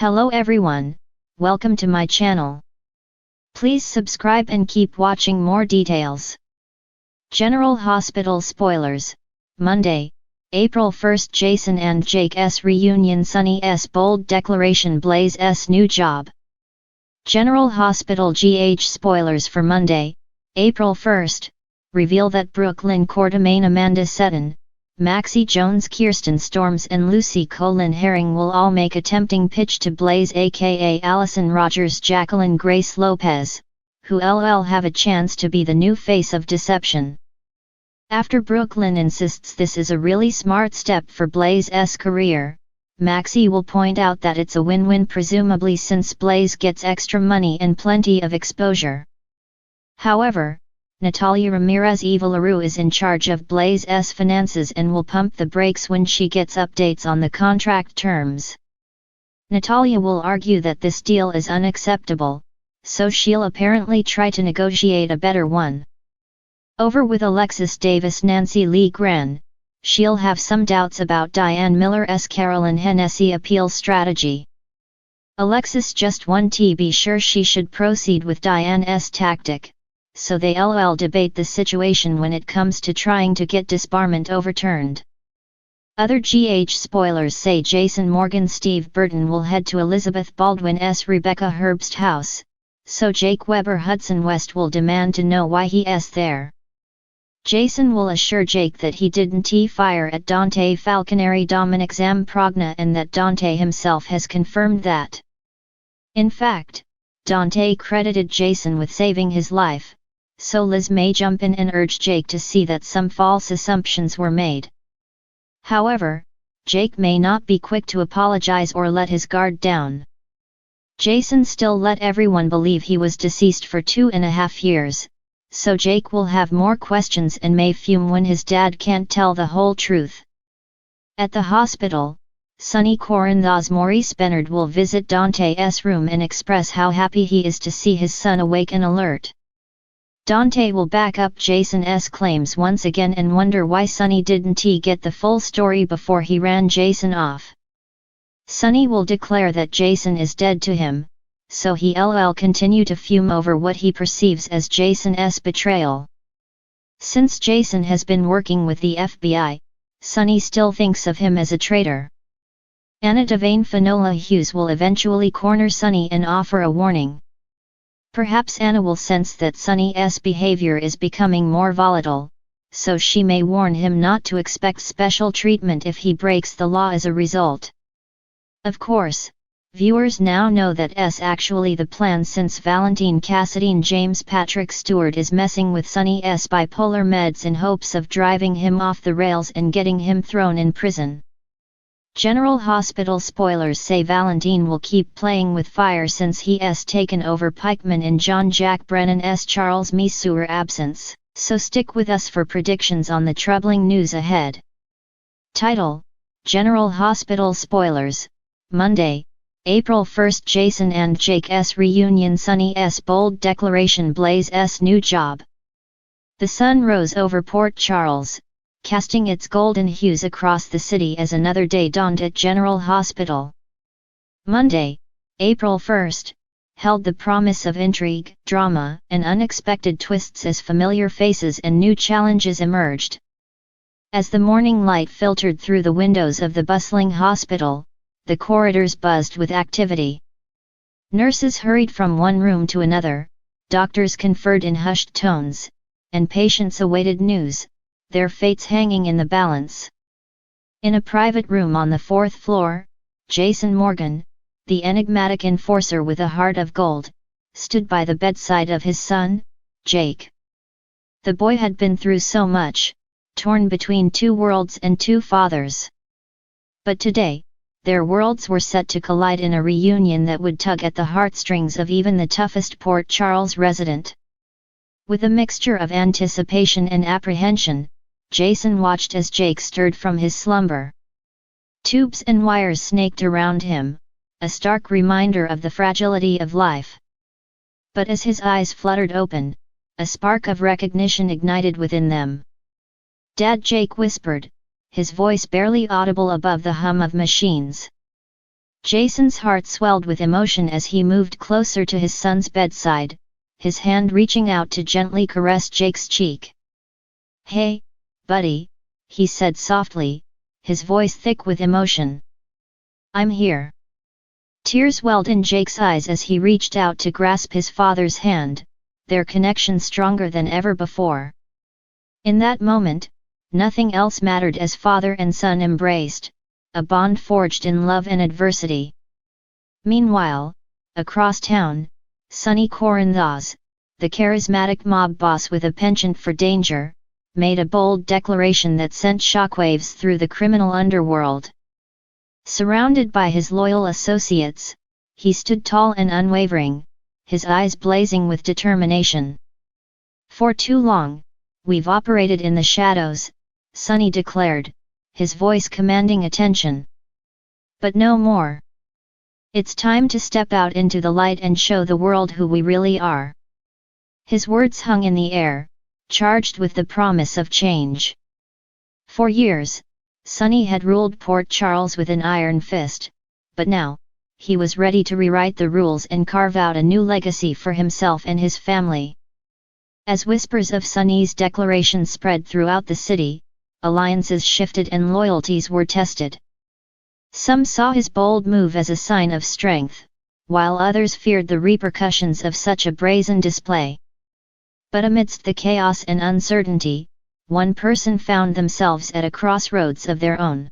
Hello everyone, welcome to my channel. Please subscribe and keep watching more details. General Hospital spoilers. Monday, April 1st, Jason and Jake's reunion, Sunny's bold declaration, Blaze's new job. General Hospital GH spoilers for Monday, April 1st, reveal that Brooklyn Quartermaine, Amanda Setton, Maxie Jones, Kirsten Storms and Lucy Colin Herring will all make a tempting pitch to Blaze, aka Allison Rogers, Jacqueline Grace Lopez, who LL have a chance to be the new face of deception. After Brooklyn insists this is a really smart step for Blaze's career, Maxie will point out that it's a win-win, presumably since Blaze gets extra money and plenty of exposure. However, Natalia Ramirez Eva LaRue is in charge of Blaze's finances and will pump the brakes when she gets updates on the contract terms. Natalia will argue that this deal is unacceptable, so she'll apparently try to negotiate a better one. Over with Alexis Davis, Nancy Lee Gran, she'll have some doubts about Diane Miller's Carolyn Hennessy appeal strategy. Alexis just wants to be sure she should proceed with Diane's tactic, so they debate the situation when it comes to trying to get disbarment overturned. Other GH spoilers say Jason Morgan Steve Burton will head to Elizabeth Baldwin's Rebecca Herbst house, so Jake Weber Hudson West will demand to know why he's there. Jason will assure Jake that he didn't fire at Dante Falconeri Dominic Zamprogna and that Dante himself has confirmed that. In fact, Dante credited Jason with saving his life, so Liz may jump in and urge Jake to see that some false assumptions were made. However, Jake may not be quick to apologize or let his guard down. Jason still let everyone believe he was deceased for 2.5 years, so Jake will have more questions and may fume when his dad can't tell the whole truth. At the hospital, Sonny Corinthos Maurice Bernard will visit Dante's room and express how happy he is to see his son awake and alert. Dante will back up Jason's claims once again and wonder why Sonny didn't get the full story before he ran Jason off. Sonny will declare that Jason is dead to him, so he'll continue to fume over what he perceives as Jason's betrayal. Since Jason has been working with the FBI, Sonny still thinks of him as a traitor. Anna Devane Finola Hughes will eventually corner Sonny and offer a warning. Perhaps Anna will sense that Sonny's behavior is becoming more volatile, so she may warn him not to expect special treatment if he breaks the law as a result. Of course, viewers now know that's actually the plan, since Valentine Cassadine James Patrick Stewart is messing with Sonny's bipolar meds in hopes of driving him off the rails and getting him thrown in prison. General Hospital spoilers say Valentine will keep playing with fire since he has taken over Pikeman in John Jack Brennan's Charles Missour absence, so stick with us for predictions on the troubling news ahead. Title: General Hospital spoilers. Monday, April 1st, Jason and Jake's reunion, Sunny's bold declaration, Blaze's new job. The sun rose over Port Charles, casting its golden hues across the city as another day dawned at General Hospital. Monday, April 1st, held the promise of intrigue, drama, and unexpected twists as familiar faces and new challenges emerged. As the morning light filtered through the windows of the bustling hospital, the corridors buzzed with activity. Nurses hurried from one room to another, doctors conferred in hushed tones, and patients awaited news, their fates hanging in the balance. In a private room on the 4th floor, Jason Morgan, the enigmatic enforcer with a heart of gold, stood by the bedside of his son, Jake. The boy had been through so much, torn between two worlds and two fathers. But today, their worlds were set to collide in a reunion that would tug at the heartstrings of even the toughest Port Charles resident. With a mixture of anticipation and apprehension, Jason watched as Jake stirred from his slumber. Tubes and wires snaked around him, a stark reminder of the fragility of life. But as his eyes fluttered open, a spark of recognition ignited within them. "Dad," Jake whispered, his voice barely audible above the hum of machines. Jason's heart swelled with emotion as he moved closer to his son's bedside, his hand reaching out to gently caress Jake's cheek. "Hey, buddy," he said softly, his voice thick with emotion. "I'm here." Tears welled in Jake's eyes as he reached out to grasp his father's hand, their connection stronger than ever before. In that moment, nothing else mattered as father and son embraced, a bond forged in love and adversity. Meanwhile, across town, Sonny Corinthos, the charismatic mob boss with a penchant for danger, made a bold declaration that sent shockwaves through the criminal underworld. Surrounded by his loyal associates, he stood tall and unwavering, his eyes blazing with determination. "For too long, we've operated in the shadows," Sonny declared, his voice commanding attention. "But no more. It's time to step out into the light and show the world who we really are." His words hung in the air, charged with the promise of change. For years, Sonny had ruled Port Charles with an iron fist, but now, he was ready to rewrite the rules and carve out a new legacy for himself and his family. As whispers of Sonny's declaration spread throughout the city, alliances shifted and loyalties were tested. Some saw his bold move as a sign of strength, while others feared the repercussions of such a brazen display. But amidst the chaos and uncertainty, one person found themselves at a crossroads of their own.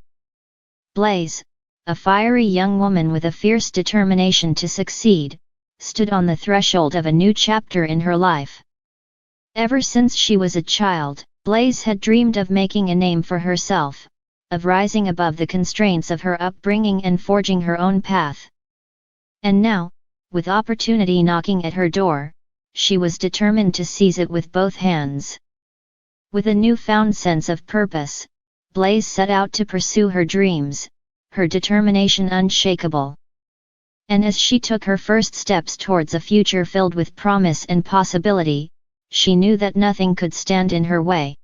Blaze, a fiery young woman with a fierce determination to succeed, stood on the threshold of a new chapter in her life. Ever since she was a child, Blaze had dreamed of making a name for herself, of rising above the constraints of her upbringing and forging her own path. And now, with opportunity knocking at her door, she was determined to seize it with both hands. With a newfound sense of purpose, Blaze set out to pursue her dreams, her determination unshakable. And as she took her first steps towards a future filled with promise and possibility, she knew that nothing could stand in her way.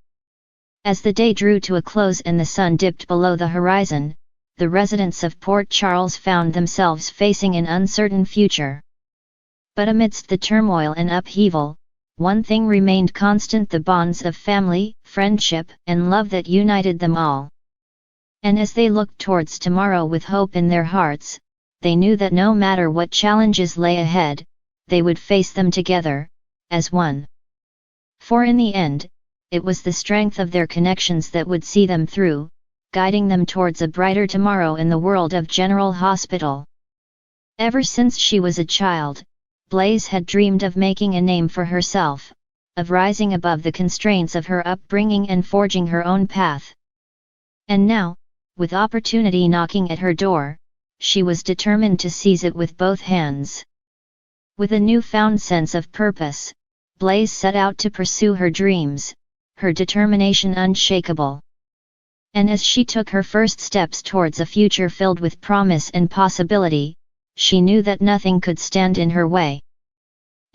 As the day drew to a close and the sun dipped below the horizon, the residents of Port Charles found themselves facing an uncertain future. But amidst the turmoil and upheaval, one thing remained constant: the bonds of family, friendship, and love that united them all. And as they looked towards tomorrow with hope in their hearts, they knew that no matter what challenges lay ahead, they would face them together, as one. For in the end, it was the strength of their connections that would see them through, guiding them towards a brighter tomorrow in the world of General Hospital. Ever since she was a child, Blaze had dreamed of making a name for herself, of rising above the constraints of her upbringing and forging her own path. And now, with opportunity knocking at her door, she was determined to seize it with both hands. With a newfound sense of purpose, Blaze set out to pursue her dreams, her determination unshakable. And as she took her first steps towards a future filled with promise and possibility, she knew that nothing could stand in her way.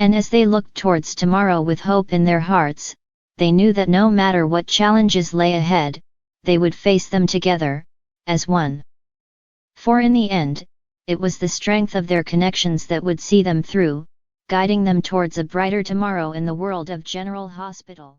And as they looked towards tomorrow with hope in their hearts, they knew that no matter what challenges lay ahead, they would face them together, as one. For in the end, it was the strength of their connections that would see them through, guiding them towards a brighter tomorrow in the world of General Hospital.